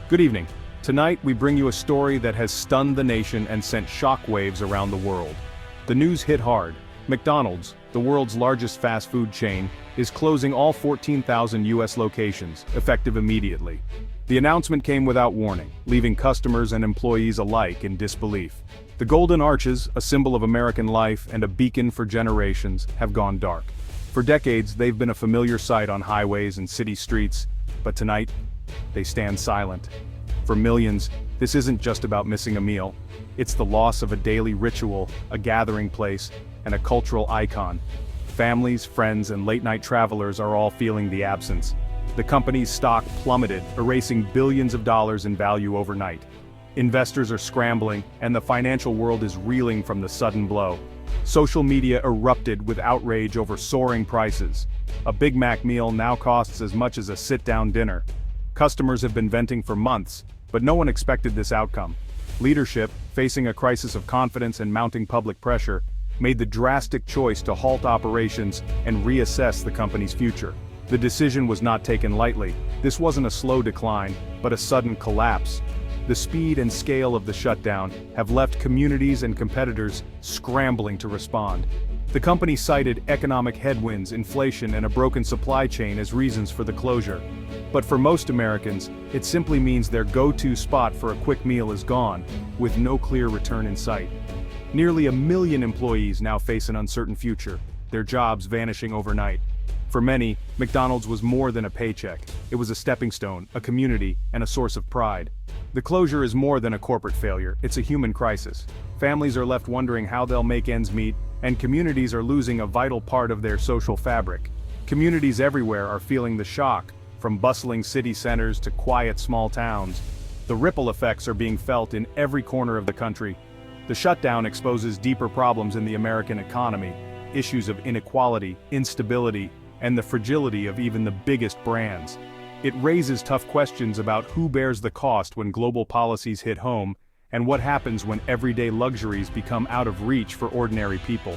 Good evening. Tonight we bring you a story that has stunned the nation and sent shockwaves around the world. The news hit hard. McDonald's, the world's largest fast food chain, is closing all 14,000 US locations, effective immediately. The announcement came without warning, leaving customers and employees alike in disbelief. The Golden Arches, a symbol of American life and a beacon for generations, have gone dark. For decades, they've been a familiar sight on highways and city streets, but tonight, they stand silent. For millions, this isn't just about missing a meal. It's the loss of a daily ritual, a gathering place, and a cultural icon. Families, friends, and late-night travelers are all feeling the absence. The company's stock plummeted, erasing billions of dollars in value overnight. Investors are scrambling, and the financial world is reeling from the sudden blow. Social media erupted with outrage over soaring prices. A Big Mac meal now costs as much as a sit-down dinner. Customers have been venting for months, but no one expected this outcome. Leadership, facing a crisis of confidence and mounting public pressure, made the drastic choice to halt operations and reassess the company's future. The decision was not taken lightly. This wasn't a slow decline, but a sudden collapse. The speed and scale of the shutdown have left communities and competitors scrambling to respond. The company cited economic headwinds, inflation, and a broken supply chain as reasons for the closure. But for most Americans, it simply means their go-to spot for a quick meal is gone, with no clear return in sight. Nearly 1 million employees now face an uncertain future, their jobs vanishing overnight. For many, McDonald's was more than a paycheck. It was a stepping stone, a community, and a source of pride. The closure is more than a corporate failure, it's a human crisis. Families are left wondering how they'll make ends meet, and communities are losing a vital part of their social fabric. Communities everywhere are feeling the shock, from bustling city centers to quiet small towns. The ripple effects are being felt in every corner of the country. The shutdown exposes deeper problems in the American economy, issues of inequality, instability, and the fragility of even the biggest brands. It raises tough questions about who bears the cost when global policies hit home, and what happens when everyday luxuries become out of reach for ordinary people.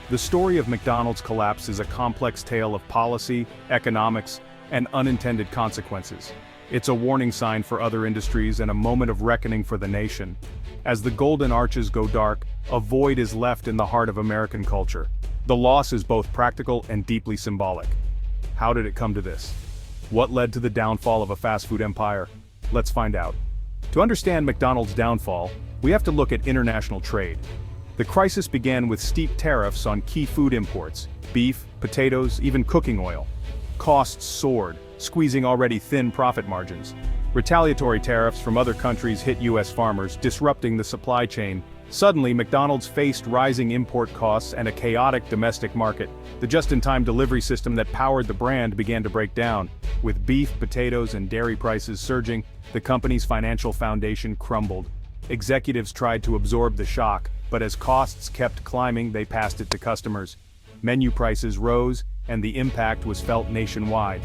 The story of McDonald's collapse is a complex tale of policy, economics, and unintended consequences. It's a warning sign for other industries and a moment of reckoning for the nation. As the Golden Arches go dark, a void is left in the heart of American culture. The loss is both practical and deeply symbolic. How did it come to this? What led to the downfall of a fast food empire? Let's find out. To understand McDonald's downfall, we have to look at international trade. The crisis began with steep tariffs on key food imports, beef, potatoes, even cooking oil. Costs soared, squeezing already thin profit margins. Retaliatory tariffs from other countries hit US farmers, disrupting the supply chain. Suddenly, McDonald's faced rising import costs and a chaotic domestic market. The just-in-time delivery system that powered the brand began to break down. With beef, potatoes, and dairy prices surging, the company's financial foundation crumbled. Executives tried to absorb the shock, but as costs kept climbing, they passed it to customers. Menu prices rose, and the impact was felt nationwide.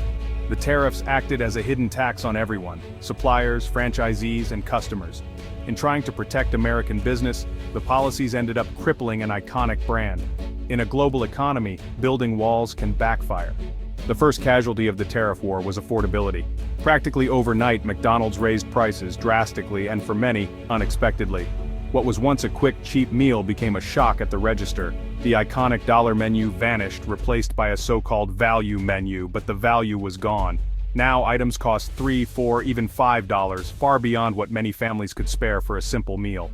The tariffs acted as a hidden tax on everyone: suppliers, franchisees, and customers. In trying to protect American business, the policies ended up crippling an iconic brand. In a global economy, building walls can backfire. The first casualty of the tariff war was affordability. Practically overnight, McDonald's raised prices drastically and, for many, unexpectedly. What was once a quick, cheap meal became a shock at the register. The iconic dollar menu vanished, replaced by a so-called value menu, but the value was gone. Now items cost $3, $4, even $5, far beyond what many families could spare for a simple meal.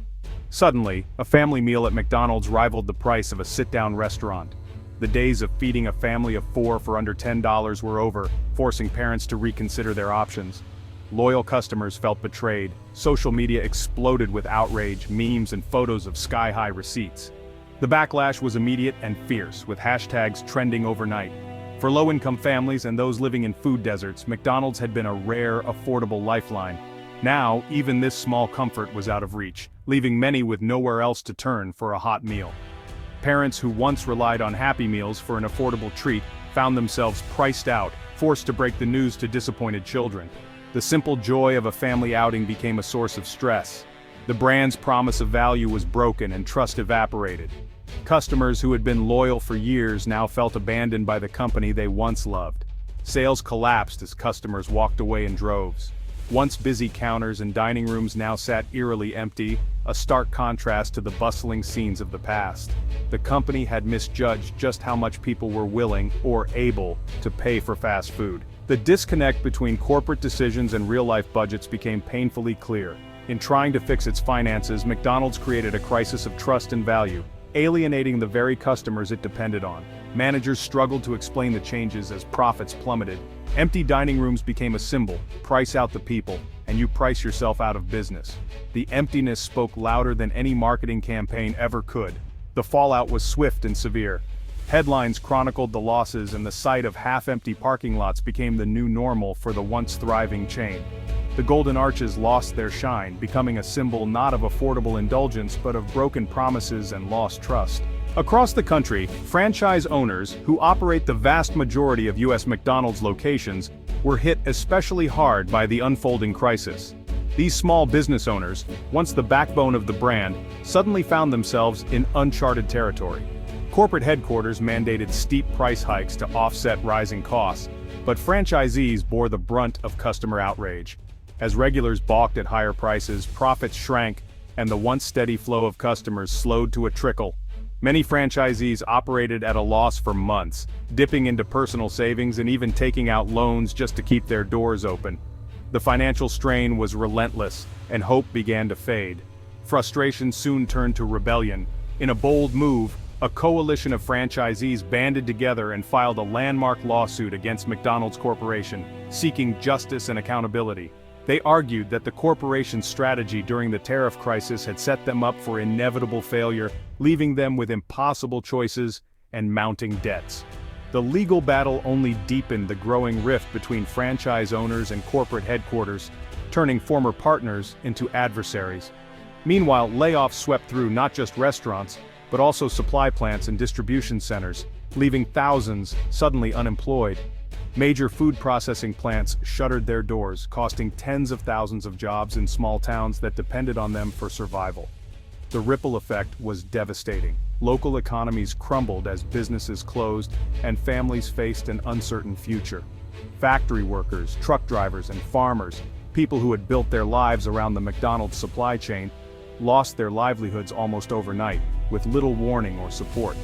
Suddenly, a family meal at McDonald's rivaled the price of a sit-down restaurant. The days of feeding a family of 4 for under $10 were over, forcing parents to reconsider their options. Loyal customers felt betrayed. Social media exploded with outrage, memes, and photos of sky-high receipts. The backlash was immediate and fierce, with hashtags trending overnight. For low-income families and those living in food deserts, McDonald's had been a rare, affordable lifeline. Now, even this small comfort was out of reach, leaving many with nowhere else to turn for a hot meal. Parents who once relied on Happy Meals for an affordable treat found themselves priced out, forced to break the news to disappointed children. The simple joy of a family outing became a source of stress. The brand's promise of value was broken and trust evaporated. Customers who had been loyal for years now felt abandoned by the company they once loved. Sales collapsed as customers walked away in droves. Once busy counters and dining rooms now sat eerily empty, a stark contrast to the bustling scenes of the past. The company had misjudged just how much people were willing, or able, to pay for fast food. The disconnect between corporate decisions and real-life budgets became painfully clear. In trying to fix its finances, McDonald's created a crisis of trust and value, alienating the very customers it depended on. Managers struggled to explain the changes as profits plummeted. Empty dining rooms became a symbol: price out the people, and you price yourself out of business. The emptiness spoke louder than any marketing campaign ever could. The fallout was swift and severe. Headlines chronicled the losses, and the sight of half-empty parking lots became the new normal for the once thriving chain. The Golden Arches lost their shine, becoming a symbol not of affordable indulgence but of broken promises and lost trust. Across the country, franchise owners, who operate the vast majority of U.S. McDonald's locations, were hit especially hard by the unfolding crisis. These small business owners, once the backbone of the brand, suddenly found themselves in uncharted territory. Corporate headquarters mandated steep price hikes to offset rising costs, but franchisees bore the brunt of customer outrage. As regulars balked at higher prices, profits shrank, and the once steady flow of customers slowed to a trickle. Many franchisees operated at a loss for months, dipping into personal savings and even taking out loans just to keep their doors open. The financial strain was relentless, and hope began to fade. Frustration soon turned to rebellion. In a bold move, a coalition of franchisees banded together and filed a landmark lawsuit against McDonald's Corporation, seeking justice and accountability. They argued that the corporation's strategy during the tariff crisis had set them up for inevitable failure, leaving them with impossible choices and mounting debts. The legal battle only deepened the growing rift between franchise owners and corporate headquarters, turning former partners into adversaries. Meanwhile, layoffs swept through not just restaurants, but also supply plants and distribution centers, leaving thousands suddenly unemployed. Major food processing plants shuttered their doors, costing tens of thousands of jobs in small towns that depended on them for survival. The ripple effect was devastating. Local economies crumbled as businesses closed, and families faced an uncertain future. Factory workers, truck drivers, and farmers, people who had built their lives around the McDonald's supply chain, lost their livelihoods almost overnight, with little warning or support.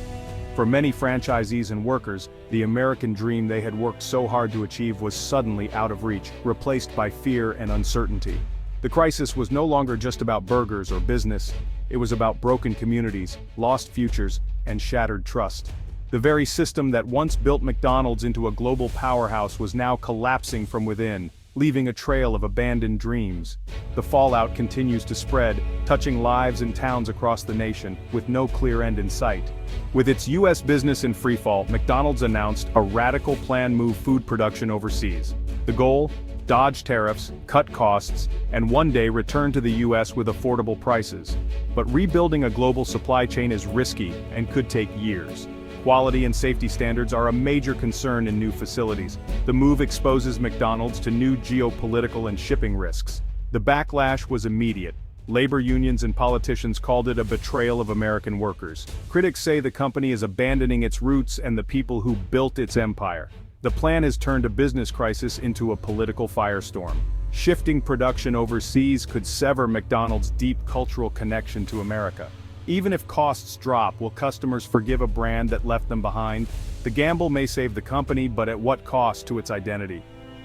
For many franchisees and workers, the American dream they had worked so hard to achieve was suddenly out of reach, replaced by fear and uncertainty. The crisis was no longer just about burgers or business. It was about broken communities, lost futures, and shattered trust. The very system that once built McDonald's into a global powerhouse was now collapsing from within, leaving a trail of abandoned dreams. The fallout continues to spread, touching lives and towns across the nation, with no clear end in sight. With its U.S. business in freefall, McDonald's announced a radical plan to move food production overseas. The goal? Dodge tariffs, cut costs, and one day return to the U.S. with affordable prices. But rebuilding a global supply chain is risky and could take years. Quality and safety standards are a major concern in new facilities. The move exposes McDonald's to new geopolitical and shipping risks. The backlash was immediate. Labor unions and politicians called it a betrayal of American workers. Critics say the company is abandoning its roots and the people who built its empire. The plan has turned a business crisis into a political firestorm. Shifting production overseas could sever McDonald's deep cultural connection to America. Even if costs drop, will customers forgive a brand that left them behind? The gamble may save the company, but at what cost to its identity?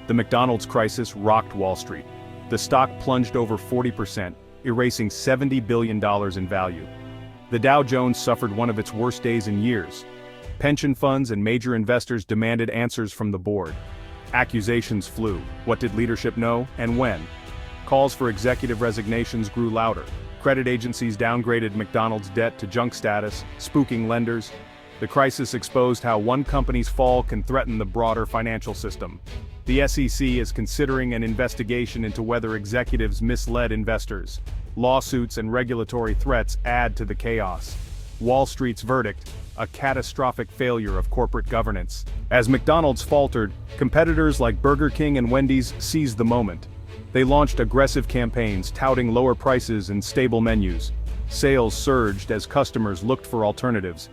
The McDonald's crisis rocked Wall Street. The stock plunged over 40%, erasing $70 billion in value. The Dow Jones suffered one of its worst days in years. Pension funds and major investors demanded answers from the board. Accusations flew. What did leadership know, and when? Calls for executive resignations grew louder. Credit agencies downgraded McDonald's debt to junk status, spooking lenders. The crisis exposed how one company's fall can threaten the broader financial system. The SEC is considering an investigation into whether executives misled investors. Lawsuits and regulatory threats add to the chaos. Wall Street's verdict: a catastrophic failure of corporate governance. As McDonald's faltered, competitors like Burger King and Wendy's seized the moment. They launched aggressive campaigns touting lower prices and stable menus. Sales surged as customers looked for alternatives.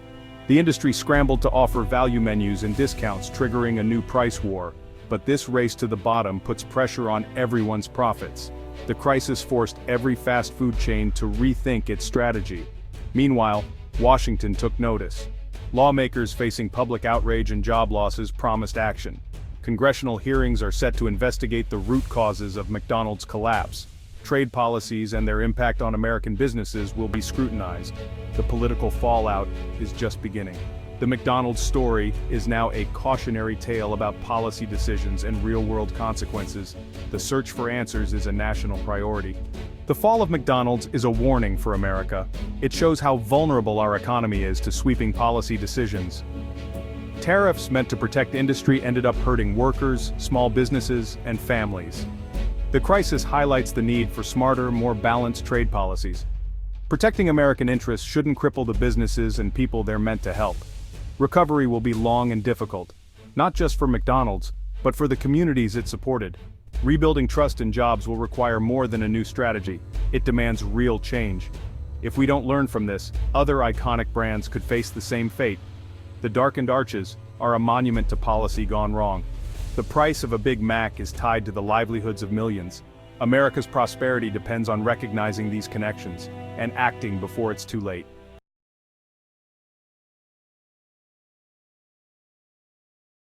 The industry scrambled to offer value menus and discounts, triggering a new price war. But this race to the bottom puts pressure on everyone's profits. The crisis forced every fast food chain to rethink its strategy. Meanwhile, Washington took notice. Lawmakers facing public outrage and job losses promised action. Congressional hearings are set to investigate the root causes of McDonald's collapse. Trade policies and their impact on American businesses will be scrutinized. The political fallout is just beginning. The McDonald's story is now a cautionary tale about policy decisions and real-world consequences. The search for answers is a national priority. The fall of McDonald's is a warning for America. It shows how vulnerable our economy is to sweeping policy decisions. Tariffs meant to protect industry ended up hurting workers, small businesses, and families. The crisis highlights the need for smarter, more balanced trade policies. Protecting American interests shouldn't cripple the businesses and people they're meant to help. Recovery will be long and difficult, not just for McDonald's, but for the communities it supported. Rebuilding trust and jobs will require more than a new strategy. It demands real change. If we don't learn from this, other iconic brands could face the same fate. The darkened arches are a monument to policy gone wrong. The price of a Big Mac is tied to the livelihoods of millions. America's prosperity depends on recognizing these connections and acting before it's too late.